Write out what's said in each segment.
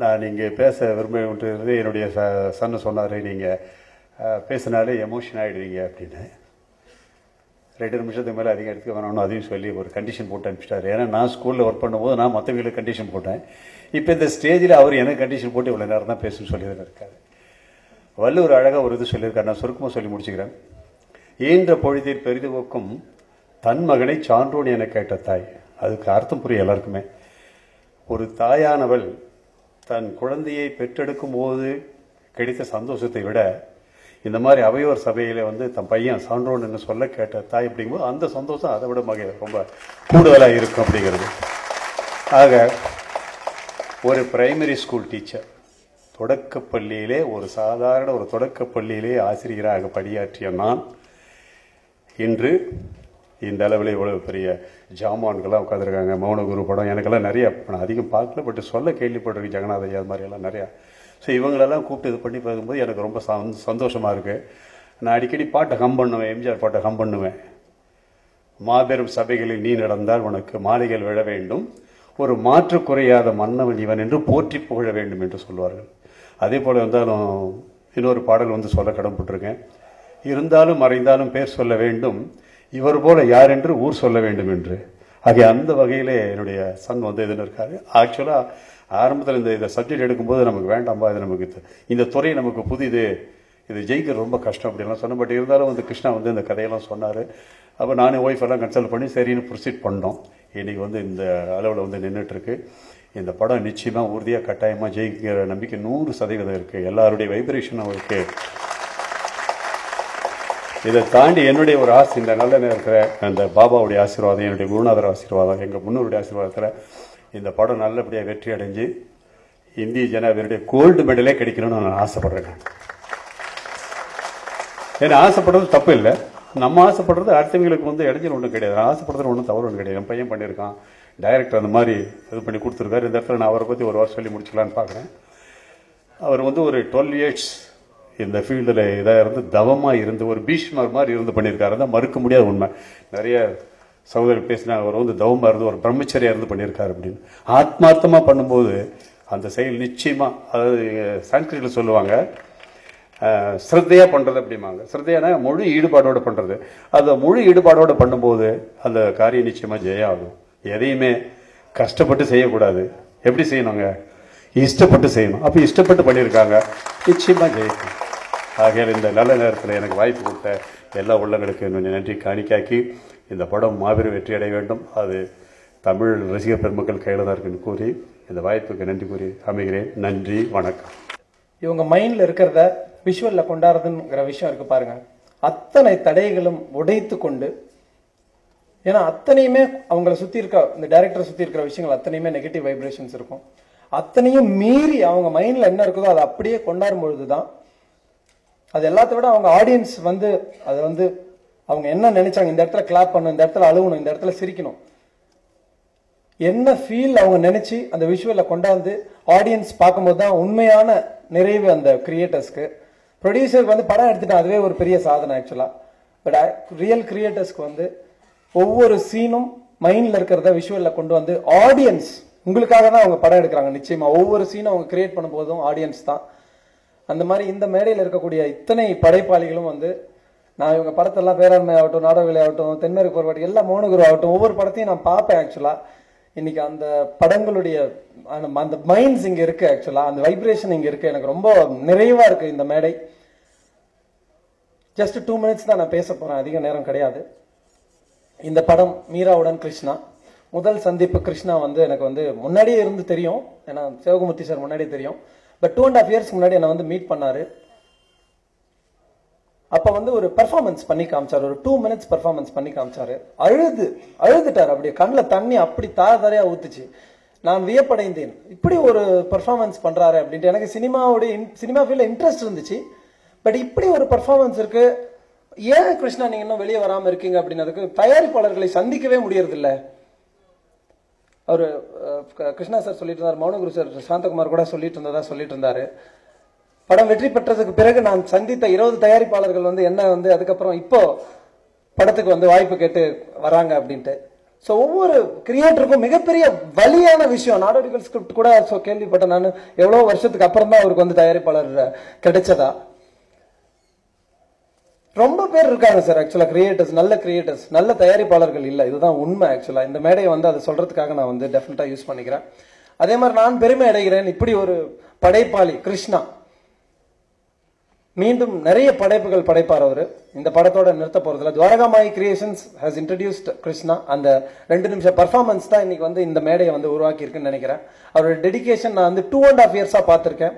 நான் இங்கே பேச விரும்புகிறது என்னுடைய சன்னு சொன்னார், நீங்கள் பேசினாலே எமோஷன் ஆகிடுவீங்க அப்படின்னு. 2 நிமிஷத்துக்கு மேலே அதிகம் எடுத்துக்க வேணும்னு அதையும் சொல்லி ஒரு கண்டிஷன் போட்டு அனுப்பிச்சிட்டாரு. ஏன்னா நான் ஸ்கூலில் ஒர்க் பண்ணும்போது நான் மற்றவங்களுக்கு கண்டிஷன் போட்டேன். இப்போ இந்த ஸ்டேஜில் அவர் எனக்கு கண்டிஷன் போட்டு இவ்வளோ நேரம் தான் பேசணும்னு சொல்லி இருக்காரு. வள்ளுவர் அழகாக ஒரு இது சொல்லியிருக்காரு, நான் சுருக்கமாக சொல்லி முடிச்சுக்கிறேன். ஈன்ற பொழுதில் பெரிதுவோக்கும் தன் மகனை சான்றோன் என கேட்ட தாய். அதுக்கு அர்த்தம் புரியும் எல்லாருக்குமே. ஒரு தாயானவள் தன் குழந்தையை பெற்றெடுக்கும் போது கிடைத்த சந்தோஷத்தை விட இந்த மாதிரி அவையோர் சபையில தன் பையன் சான்றோன்னு சொல்ல கேட்ட தாய் அப்படிங்கும்போது அந்த சந்தோஷம் அதை விட ரொம்ப கூடுதலாக இருக்கும் அப்படிங்கிறது. ஆக ஒரு பிரைமரி ஸ்கூல் டீச்சர், தொடக்கப்பள்ளியிலே ஒரு சாதாரண ஒரு தொடக்கப்பள்ளியிலே ஆசிரியராக பணியாற்றிய நான் இன்று இந்த அளவில் இவ்வளவு பெரிய ஜாமான்கள்லாம் உட்காந்துருக்காங்க. மௌனகுரு படம் எனக்கெல்லாம் நிறைய, நான் அதிகம் பார்க்கல, பட் சொல்ல கேள்விப்பட்டிருக்கேன். ஜெகநாத ஐயா அது மாதிரியெல்லாம் நிறையா. ஸோ இவங்களெல்லாம் கூப்பிட்டு இது பண்ணி பார்க்கும்போது எனக்கு ரொம்ப சந்தோஷமாக இருக்குது. நான் அடிக்கடி பாட்டை ஹம் பண்ணுவேன், எம்ஜிஆர் பாட்டை ஹம் பண்ணுவேன். மாபெரும் சபைகளில் நீ நடந்தால் உனக்கு மாலைகள் விழ வேண்டும், ஒரு மாற்று குறையாத மன்னவன் இவன் என்று போற்றி புகழ வேண்டும் என்று சொல்வார்கள். அதே போல் இருந்தாலும் இன்னொரு பாடல் சொல்ல கடன்பட்டிருக்கேன். இருந்தாலும் மறைந்தாலும் பேர் சொல்ல வேண்டும், இவர் போல யார் என்று ஊர் சொல்ல வேண்டும் என்று. ஆகிய அந்த வகையிலே என்னுடைய சன் இதுன்னு இருக்காரு. ஆக்சுவலாக ஆரம்பத்தில் இந்த சப்ஜெக்ட் எடுக்கும்போது நமக்கு வேண்டாம்பா, இது நமக்கு இந்த துறை நமக்கு புதிது, இது ஜெயிக்கிறது ரொம்ப கஷ்டம் அப்படின்லாம் சொன்ன. பட் இருந்தாலும் கிருஷ்ணா இந்த கதையெல்லாம் சொன்னார். அப்போ நானும் ஒய்ஃப் எல்லாம் கன்சல்ட் பண்ணி சரின்னு ப்ரொசீட் பண்ணோம். இன்னைக்கு இந்த அளவில் நின்றுட்டுருக்கு. இந்த படம் நிச்சயமாக உறுதியாக கட்டாயமாக ஜெயிக்கிற நம்பிக்கை 100% இருக்குது. எல்லாருடைய வைப்ரேஷன் அவருக்கு. இதை தாண்டி என்னுடைய ஒரு ஆசை, இந்த நல்ல நேரத்தில் அந்த பாபாவுடைய ஆசீர்வாதம், என்னுடைய குருநாதர் ஆசீர்வாதம், எங்கள் முன்னோருடைய ஆசீர்வாதத்தில் இந்த படம் நல்லபடியாக வெற்றி அடைஞ்சு இந்திய ஜனாதிபதியுடைய கோல்டு மெடலே கிடைக்கணும்னு நான் ஆசைப்படுறேன். ஏன்னா ஆசைப்படுறது தப்பு இல்லை, நம்ம ஆசைப்படுறது அடுத்தவங்களுக்கு இடைஞ்சல் ஒன்றும் கிடையாது. நான் ஆசைப்படுறது ஒன்றும் தவறு ஒன்றும் கிடையாது. என் பையன் பண்ணியிருக்கான், டைரக்டர் அந்த மாதிரி இது பண்ணி கொடுத்துருக்காரு. இந்த இடத்துல நான் அவரை பற்றி ஒரு வாரம் சொல்லி முடிச்சுக்கலான்னு பார்க்குறேன். அவர் ஒரு 12 இயர்ஸ் இந்த ஃபீல்டில் இதாக இருந்து தவமாக இருந்து ஒரு பீஷ்மர் மாதிரி இருந்து பண்ணியிருக்காரு. தான் மறுக்க முடியாத உண்மை. நிறைய சகோதரர் பேசினாங்க, அவர் தவமாக இருந்து ஒரு பிரம்மச்சரியாக இருந்து பண்ணியிருக்காரு அப்படின்னு. ஆத்மார்த்தமாக பண்ணும்போது அந்த செயல் நிச்சயமாக, அதாவது சான்ஸ்கிரிட்டில் சொல்லுவாங்க ஸ்ரத்தையாக பண்ணுறது அப்படிம்பாங்க. ஸ்ரத்தையான முழு ஈடுபாடோடு பண்ணுறது. அந்த முழு ஈடுபாடோடு பண்ணும்போது அந்த காரியம் நிச்சயமாக ஜெயம் ஆகும். எதையுமே கஷ்டப்பட்டு செய்யக்கூடாது. எப்படி செய்யணுங்க? இஷ்டப்பட்டு செய்யணும். அப்போ இஷ்டப்பட்டு பண்ணியிருக்காங்க, நிச்சயமாக ஜெயிக்கும். ஆகையால் இந்த நல்ல நேரத்தில் எனக்கு வாய்ப்பு கொடுத்த எல்லா உள்ளங்களுக்கு நன்றி காணிக்காக்கி இந்த படம் மாபெரும் வெற்றி அடைய வேண்டும். அது தமிழ் ரசிகர் பெருமக்கள் கையில் தான் இருக்குன்னு கூறி இந்த வாய்ப்புக்கு நன்றி கூறி அமைகிறேன். நன்றி, வணக்கம். இவங்க மைண்டில் இருக்கிறத விஷுவலில் கொண்டாடுறதுங்கிற விஷயம் இருக்கு பாருங்க. அத்தனை தடைகளும் உடைத்து கொண்டு, ஏன்னா அத்தனையுமே அவங்கள சுற்றி இருக்க, இந்த டைரக்டரை சுற்றி இருக்கிற விஷயங்கள் அத்தனையுமே நெகட்டிவ் வைப்ரேஷன்ஸ் இருக்கும். அத்தனையும் மீறி அவங்க மைண்டில் என்ன இருக்குதோ அதை அப்படியே கொண்டாடும் பொழுது தான் அது எல்லாத்த விட அவங்க ஆடியன்ஸ் அதை அவங்க என்ன நினைச்சாங்க, இந்த இடத்துல கிளாப் பண்ணணும், இந்த இடத்துல அழுவணும், இந்த இடத்துல சிரிக்கணும், என்ன ஃபீல் அவங்க நினைச்சு அந்த விஷுவலை கொண்டாந்து ஆடியன்ஸ் பார்க்கும்போது தான் உண்மையான நிறைவு அந்த கிரியேட்டர்ஸ்க்கு. ப்ரொடியூசருக்கு படம் எடுத்துட்டா அதுவே ஒரு பெரிய சாதனை ஆக்சுவலா. பட் ரியல் கிரியேட்டர்ஸ்க்கு ஒவ்வொரு சீனும் மைண்ட்ல இருக்கிறத விஷுவல்ல கொண்டு வந்து ஆடியன்ஸ் உங்களுக்காக தான் அவங்க படம் எடுக்கிறாங்க. நிச்சயமா ஒவ்வொரு சீனும் அவங்க கிரியேட் பண்ணும் போதும் ஆடியன்ஸ் தான். அந்த மாதிரி இந்த மேடையில் இருக்கக்கூடிய இத்தனை படைப்பாளிகளும் நான் இவங்க படத்தெல்லாம் பேராண்மை ஆகட்டும், நாடகவிலை ஆகட்டும், தென்மேற்கு போர்வாடி, எல்லா மௌனகுரு ஆகட்டும், ஒவ்வொரு படத்தையும் நான் பார்ப்பேன் ஆக்சுவலா. இன்னைக்கு அந்த படங்களுடைய அந்த மைண்ட்ஸ் இங்க இருக்கு. ஆக்சுவலா அந்த வைப்ரேஷன் இங்க இருக்கு. எனக்கு ரொம்ப நிறைவா இருக்கு இந்த மேடை. ஜஸ்ட் 2 மினிட்ஸ் தான் நான் பேச போறேன், அதிக நேரம் கிடையாது. இந்த படம் மீராவுடன் கிருஷ்ணா. முதல் சந்திப்பு கிருஷ்ணா எனக்கு முன்னாடியே இருந்து தெரியும், ஏன்னா சிவகுமூர்த்தி சார் முன்னாடியே தெரியும். பட் 2.5 இயர்ஸ்க்கு முன்னாடி என்ன மீட் பண்ணாரு. அப்ப ஒரு பெர்ஃபார்மன்ஸ் பண்ணி காமிச்சாரு, ஒரு 2 மினிட்ஸ் பெர்ஃபார்மன்ஸ் பண்ணி காமிச்சாரு. அழுதுட்டாரு, அப்படியே கண்ணில் தண்ணி அப்படி தாரையா ஊத்துச்சு. நான் வியப்படைந்தேன், இப்படி ஒரு பெர்ஃபார்மன்ஸ் பண்றாரு அப்படின்ட்டு. எனக்கு சினிமா ஃபீல்ட்ல இன்ட்ரெஸ்ட் இருந்துச்சு, பட் இப்படி ஒரு பெர்ஃபார்மன்ஸ் இருக்கு, ஏன் கிருஷ்ணா நீங்க இன்னும் வெளியே வராம இருக்கீங்க அப்படின்னதுக்கு தயாரிப்பாளர்களை சந்திக்கவே முடியறது இல்ல. அவரு கிருஷ்ணா சார் சொல்லிட்டு இருந்தார், மௌனகுரு சார் சாந்தகுமார் கூட சொல்லிட்டு இருந்தாரு. படம் வெற்றி பெற்றதுக்கு பிறகு நான் சந்தித்த 20 தயாரிப்பாளர்கள் என்ன அதுக்கப்புறம் இப்போ படத்துக்கு வாய்ப்பு கேட்டு வராங்க அப்படின்ட்டு. ஸோ ஒவ்வொரு கிரியேட்டருக்கும் மிகப்பெரிய வலியான விஷயம். நாடோடிகள் ஸ்கிரிப்ட் கூட கேள்விப்பட்டேன் நான், எவ்வளோ வருஷத்துக்கு அப்புறம் தான் அவருக்கு வந்து தயாரிப்பாளர் கிடைச்சதா. ரொம்ப பேர் இருக்காங்க சார் ஆக்சுவலா கிரியேட்டர்ஸ், நல்ல தயாரிப்பாளர்கள் இல்லை, இதுதான் உண்மை. ஆக்சுவலா இந்த மேடையை வந்து அதை சொல்றதுக்காக நான் வந்து டெஃபினட்டா யூஸ் பண்ணிக்கிறேன். அதே மாதிரி நான் பெருமை அடைகிறேன், இப்படி ஒரு படைப்பாளி கிருஷ்ணா மீண்டும் நிறைய படைப்புகள் படைப்பார் அவரு. இந்த படத்தோட நிறுத்த போறதுல Dwarkamai creations has introduced Krishna. அந்த 2 நிமிஷம் பர்ஃபார்மன்ஸ் தான் இன்னைக்கு வந்து இந்த மேடையை வந்து உருவாக்கி இருக்குன்னு நினைக்கிறேன். அவரோட டெடிகேஷன் நான் வந்து 2.5 இயர்ஸா பார்த்திருக்கேன்.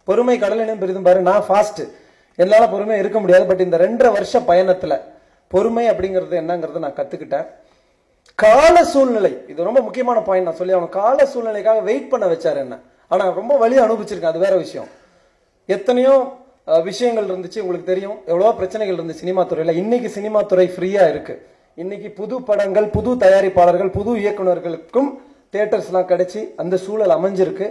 பொறுமை கடலினும் பெரிதும் பாரு. நான் ஃபாஸ்ட், என்னால பொறுமை இருக்க முடியாது. பட் இந்த 2.5 வருஷ பயணத்துல பொறுமை அப்படிங்கிறது என்னங்கிறத நான் கத்துக்கிட்டேன். கால சூழ்நிலை, இது ரொம்ப முக்கியமான பாயிண்ட் நான் சொல்லி அவன் கால சூழ்நிலைக்காக வெயிட் பண்ண வச்சாரு என்ன. ஆனா ரொம்ப வலி அனுபவிச்சிருக்கேன், அது வேற விஷயம். எத்தனையோ விஷயங்கள் இருந்துச்சு, உங்களுக்கு தெரியும் எவ்வளவோ பிரச்சனைகள் இருந்துச்சு சினிமா துறையில. இன்னைக்கு சினிமா துறை ஃப்ரீயா இருக்கு. இன்னைக்கு புது படங்கள், புது தயாரிப்பாளர்கள், புது இயக்குநர்களுக்கும் தியேட்டர்ஸ் எல்லாம் கிடைச்சி அந்த சூழல் அமைஞ்சிருக்கு.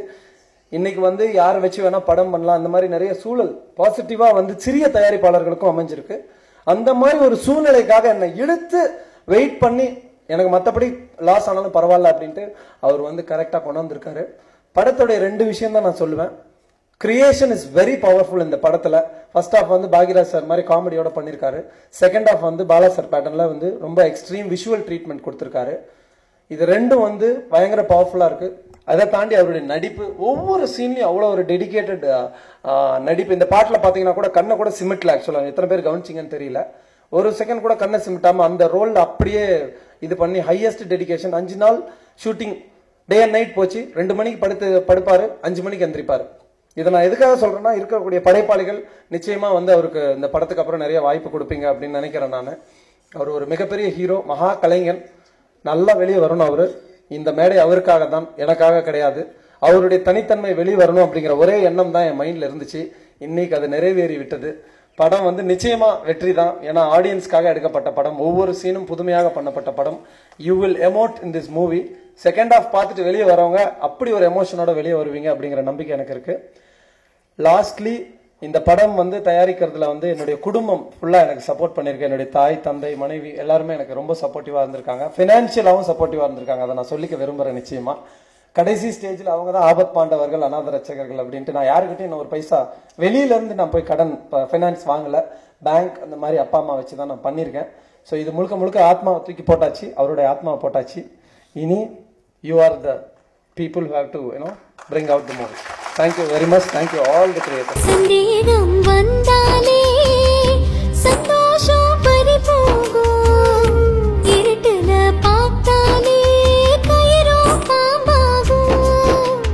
இன்னைக்கு வந்து யாரை வச்சு வேணா படம் பண்ணலாம், அந்த மாதிரி நிறைய சூழல் பாசிட்டிவா வந்து சிறிய தயாரிப்பாளர்களுக்கும் அமைஞ்சிருக்கு. அந்த மாதிரி ஒரு சூழ்நிலைக்காக என்னை இழுத்து வெயிட் பண்ணி எனக்கு மற்றபடி லாஸ் ஆனாலும் பரவாயில்ல அப்படின்ட்டு அவர் வந்து கரெக்டா கொண்டு வந்திருக்காரு. படத்தோடைய 2 விஷயம் தான் நான் சொல்லுவேன். கிரியேஷன் இஸ் வெரி பவர்ஃபுல் இந்த படத்துல. ஃபர்ஸ்ட் ஹாஃப் வந்து பாக்யராஜ் சார் மாதிரி காமெடியோட பண்ணிருக்காரு. செகண்ட் ஹாஃப் வந்து பாலா சார் பேட்டர்ன்ல வந்து ரொம்ப எக்ஸ்ட்ரீம் விஷுவல் ட்ரீட்மெண்ட் கொடுத்திருக்காரு. இது 2ம் வந்து பயங்கர பவர்ஃபுல்லா இருக்கு. அதை தாண்டி அவருடைய நடிப்பு, ஒவ்வொரு சீன்லயும் அவ்வளவு ஒரு டெடிகேட்டட் நடிப்பு. இந்த பாட்டுல பாத்தீங்கன்னா கூட கண்ணை கூட சிமிட்ல, ஆக்சுவலா எத்தனை பேர் கவனிச்சிங்கன்னு தெரியல, ஒரு செகண்ட் கூட கண்ணை சிமிட்டாம அந்த ரோல் அப்படியே இது பண்ணி ஹையஸ்ட் டெடிகேஷன். 5 நாள் ஷூட்டிங், டே அண்ட் நைட் போச்சு. 2 மணிக்கு படுப்பாரு, 5 மணிக்கு எந்திரிப்பாரு. இதை நான் எதுக்காக சொல்றேன்னா, இருக்கக்கூடிய படைப்பாளிகள் நிச்சயமா வந்து அவருக்கு இந்த படத்துக்கு அப்புறம் நிறைய வாய்ப்பு கொடுப்பீங்க அப்படின்னு நினைக்கிறேன் நான். அவர் ஒரு மிகப்பெரிய ஹீரோ, மகா கலைஞன், நல்லா வெளியே வரணும் அவரு. இந்த மேடை அவருக்காக தான், எனக்காக கிடையாது. அவருடைய தனித்தன்மை வெளியே வரணும் அப்படிங்கிற ஒரே எண்ணம் தான் என் மைண்ட்ல இருந்துச்சு. இன்னைக்கு அது நிறைவேறி விட்டது. படம் வந்து நிச்சயமா வெற்றி தான். ஏன்னா ஆடியன்ஸ்க்காக எடுக்கப்பட்ட படம், ஒவ்வொரு சீனும் புதுமையாக பண்ணப்பட்ட படம். You will emote in this movie. Second half பார்த்துட்டு வெளியே வரவங்க அப்படி ஒரு எமோஷனோட வெளியே வருவீங்க அப்படிங்கிற நம்பிக்கை எனக்கு இருக்கு. லாஸ்ட்லி, இந்த படம் வந்து தயாரிக்கிறதுல வந்து என்னுடைய குடும்பம் ஃபுல்லா எனக்கு சப்போர்ட் பண்ணிருக்கு. என்னுடைய தாய், தந்தை, மனைவி எல்லாருமே எனக்கு ரொம்ப சப்போர்ட்டிவா இருந்திருக்காங்க. பினான்சியலாவும் சப்போர்ட்டிவா இருந்திருக்காங்க. அதை நான் சொல்லிக்க விரும்புறேன். நிச்சயமா கடைசி ஸ்டேஜில் அவங்க தான் ஆபத் பாண்டவர்கள், அநாத ரட்சகர்கள் அப்படின்ட்டு. நான் யாருக்கிட்டையும் இன்னும் ஒரு பைசா வெளியில இருந்து நான் போய் கடன் ஃபைனான்ஸ் வாங்கல. பேங்க் அந்த மாதிரி அப்பா அம்மா வச்சு தான் நான் பண்ணியிருக்கேன். ஸோ இது முழுக்க முழுக்க ஆத்மாவை தூக்கி போட்டாச்சு, அவருடைய ஆத்மாவை போட்டாச்சு. இனி you are the people who have to bring out the movie. Thank you very much. Thank you all the creators. சந்தேகம் வந்தாலே சந்தோஷம் பறிபோகும், இருட்டுல பார்த்தாலே கயிறோ பாம்பாகும்,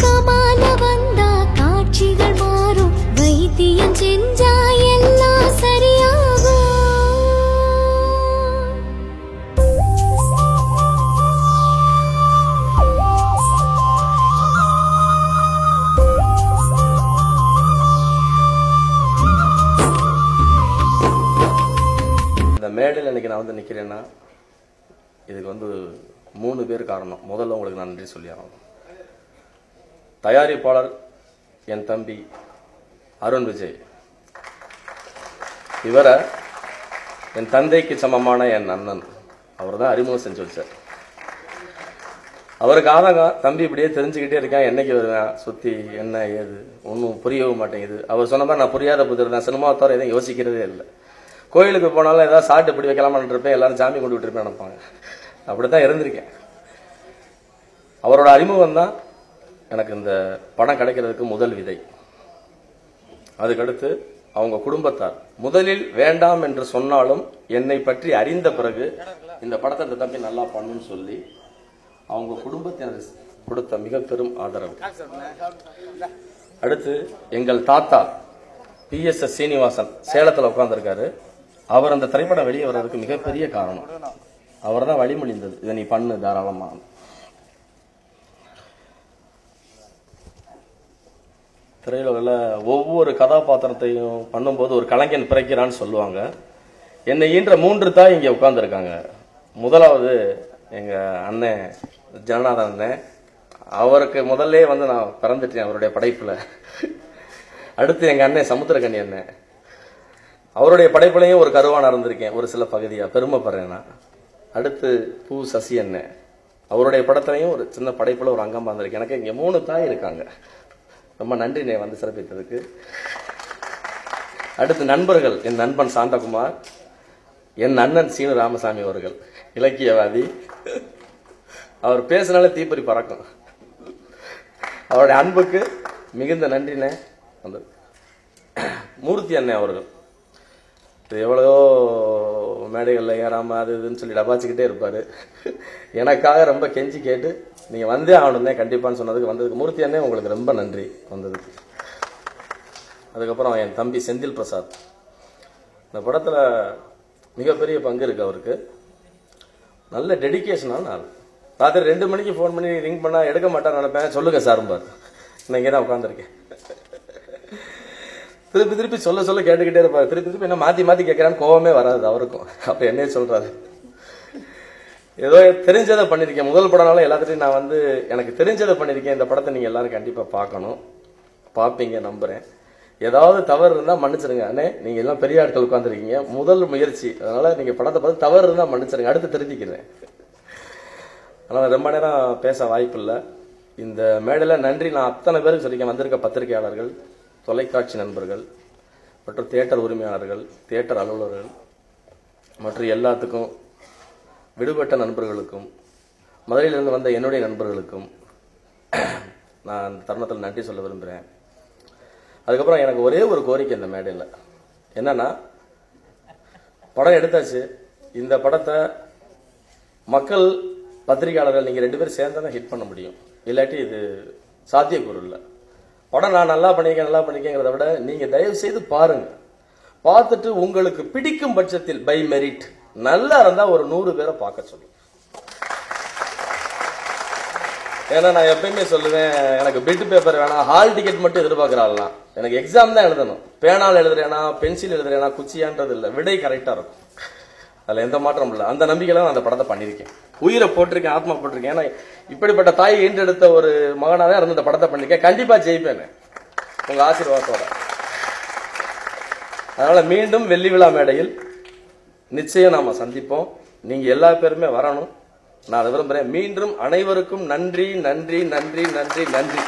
கமால வந்தா காட்சிகள் மாறும், வைத்தியம் செஞ்சா எல்லாம் சரியாகும். மேடையில் இன்னைக்கு நான் வந்து நிற்கிறேன்னா இதுக்கு வந்து 3 பேர் காரணம். முதல்ல உங்களுக்கு நான் நன்றி சொல்லி ஆகணும். தயாரிப்பாளர் என் தம்பி அருண் விஜய், இவரை என் தந்தைக்கு சமமான என் அண்ணன், அவர் தான் அறிமுகம் செஞ்சு வச்சார். அவருக்காக தம்பி இப்படியே தெரிஞ்சுக்கிட்டே இருக்கேன், என்னைக்கு வருவேன், சுற்றி என்ன ஏது ஒன்றும் புரியவும் மாட்டேங்குது. அவர் சொன்ன மாதிரி நான் புரியாத புதிர் தான், சினிமா தவிர எதுவும் யோசிக்கிறதே இல்லை. கோயிலுக்கு போனாலும் ஏதாவது சாப்பிட்டு இப்படி வைக்கலாமான்னு இருப்பேன், எல்லாரும் சாமி கொண்டு விட்டுருப்பேன் நினைப்பாங்க. அப்படித்தான் இருந்திருக்கேன். அவரோட அறிமுகம் தான் எனக்கு இந்த படம் கிடைக்கிறதுக்கு முதல் விதை. அதுக்கடுத்து அவங்க குடும்பத்தார் முதலில் வேண்டாம் என்று சொன்னாலும் என்னை பற்றி அறிந்த பிறகு இந்த படத்தை இந்த தம்பி நல்லா பண்ணுன்னு சொல்லி அவங்க குடும்பத்தினர் கொடுத்த மிக பெரும் ஆதரவு. அடுத்து எங்கள் தாத்தா PS சீனிவாசன் சேலத்தில் உட்கார்ந்துருக்காரு. அவர் அந்த திரைப்படம் வெளியே வர்றதுக்கு மிகப்பெரிய காரணம். அவர் தான் வழிமொழிந்தது, இதை நீ பண்ணு தாராளமா. திரையுலகில் ஒவ்வொரு கதாபாத்திரத்தையும் பண்ணும்போது ஒரு கலைஞன் பிறக்கிறான்னு சொல்லுவாங்க. என்னை ஈன்ற 3 தாய் இங்கே உட்கார்ந்துருக்காங்க. முதலாவது எங்க அண்ணன் ஜனநாதன் அண்ணன், அவருக்கு முதல்ல வந்து நான் பிறந்துட்டேன் அவருடைய படைப்புல. அடுத்து எங்க அண்ணன் சமுத்திரக்கண்ணி அண்ணன், அவருடைய படைப்புலையும் ஒரு கருவான இருந்திருக்கேன் ஒரு சில பகுதியா, பெருமைப்படுறேன் நான். அடுத்து பூ சசி அண்ணன், அவருடைய படத்திலையும் ஒரு சின்ன படைப்புல ஒரு அங்கம் வந்திருக்கு. எனக்கு இங்க 3 தாய் இருக்காங்க. ரொம்ப நன்றிண்ணே வந்து சிறப்பித்ததுக்கு. அடுத்து நண்பர்கள், என் நண்பன் சாந்தகுமார், என் அண்ணன் சீனு ராமசாமி அவர்கள், இலக்கியவாதி. அவர் பேசினாலே தீப்பொறி பறக்கும். அவருடைய அன்புக்கு மிகுந்த நன்றிண்ணே வந்தது. மூர்த்தி அண்ணன் அவர்கள் எவ்வளவோ மேடைகளில் ஏறாம அது இதுன்னு சொல்லி டபாச்சிக்கிட்டே இருப்பாரு. எனக்காக ரொம்ப கெஞ்சி கேட்டு நீங்க வந்தே ஆகணும்னே கண்டிப்பான்னு சொன்னதுக்கு வந்ததுக்கு மூர்த்தி அண்ணே உங்களுக்கு ரொம்ப நன்றி வந்ததுக்கு. அதுக்கப்புறம் என் தம்பி செந்தில் பிரசாத், இந்த படத்துல மிகப்பெரிய பங்கு இருக்கு அவருக்கு. நல்ல டெடிகேஷனான ஆள். ராத்திரி 2 மணிக்கு ஃபோன் பண்ணி ரிங் பண்ணா எடுக்க மாட்டான்னு நினைப்பேன். சொல்லுங்க சார்பார், நான் இங்கே தான் உட்காந்துருக்கேன். திருப்பி திருப்பி சொல்ல கேட்டுக்கிட்டே இருப்பாரு. திருப்பி என்ன மாத்தி கேட்கிறான்னு கோவமே வராது அவருக்கும். அப்ப என்னையே சொல்றாரு, ஏதோ தெரிஞ்சதை பண்ணிருக்கேன். முதல் படம்னால எல்லாத்தையும் நான் வந்து எனக்கு தெரிஞ்சதை பண்ணிருக்கேன். இந்த படத்தை நீங்க எல்லாரும் கண்டிப்பா பார்க்கணும், பார்ப்பீங்க நம்புறேன். ஏதாவது தவறு இருந்தா மன்னிச்சிருங்க அண்ணே, நீங்க எல்லாம் பெரிய ஆட்கள் உட்காந்துருக்கீங்க, முதல் முயற்சி, அதனால நீங்க படத்தை பார்த்து தவறு இருந்தா மன்னிச்சிருங்க, அடுத்து திருத்திக்கிறேன். அதனால ரொம்ப நேரம் பேச வாய்ப்பு இல்லை. இந்த மேடையில நன்றி நான் அத்தனை பேருக்கு சொல்லிக்க வந்திருக்க பத்திரிகையாளர்கள், தொலைக்காட்சி நண்பர்கள் மற்றும் தியேட்டர் உரிமையாளர்கள், தியேட்டர் அலுவலர்கள் மற்றும் எல்லாத்துக்கும், விடுபட்ட நண்பர்களுக்கும், மதுரையிலிருந்து வந்த என்னுடைய நண்பர்களுக்கும் நான் அந்த தருணத்தில் நன்றி சொல்ல விரும்புகிறேன். அதுக்கப்புறம் எனக்கு ஒரே ஒரு கோரிக்கை இந்த மேடையில் என்னன்னா, படம் எடுத்தாச்சு, இந்த படத்தை மக்கள் பத்திரிகையாளர்கள் நீங்க 2 பேரும் சேர்ந்தா ஹிட் பண்ண முடியும், இல்லாட்டி இது சாத்தியக்கூறு இல்லை. படம் நான் நல்லா பண்ணிருக்கேங்கிறத விட நீங்க தயவு செய்து பாருங்க, பார்த்துட்டு உங்களுக்கு பிடிக்கும் பட்சத்தில் பை மெரிட் நல்லா இருந்தா ஒரு 100 பேரை பார்க்க சொல்லுங்க. ஏன்னா நான் எப்பயுமே சொல்லுவேன், எனக்கு பிட் பேப்பர் வேணாம், ஹால் டிக்கெட் மட்டும் எதிர்பார்க்கிறாங்களாம். எனக்கு எக்ஸாம் தான் எழுதணும், பேனால் எழுதுறேனா பென்சில் எழுதுறேனா குச்சியான்றது இல்லை, விடை கரெக்டா இருக்கும், அதுல எந்த மாற்றம் இல்லை. அந்த நம்பிக்கையில நான் அந்த படத்தை பண்ணிருக்கேன், உயிரை போட்டிருக்கேன், ஆத்மா போட்டிருக்கேன். ஏன்னா இப்படிப்பட்ட தாயை ஈண்டெடுத்த ஒரு மகனாவே இருந்து இந்த படத்தை பண்ணிருக்கேன். கண்டிப்பா ஜெயிப்பேன் உங்க ஆசீர்வாதத்தோட. அதனால மீண்டும் வெள்ளி விழா மேடையில் நிச்சயம் நாம சந்திப்போம். நீங்க எல்லா பேருமே வரணும், நான் அதை விரும்புறேன். மீண்டும் அனைவருக்கும் நன்றி நன்றி நன்றி நன்றி நன்றி.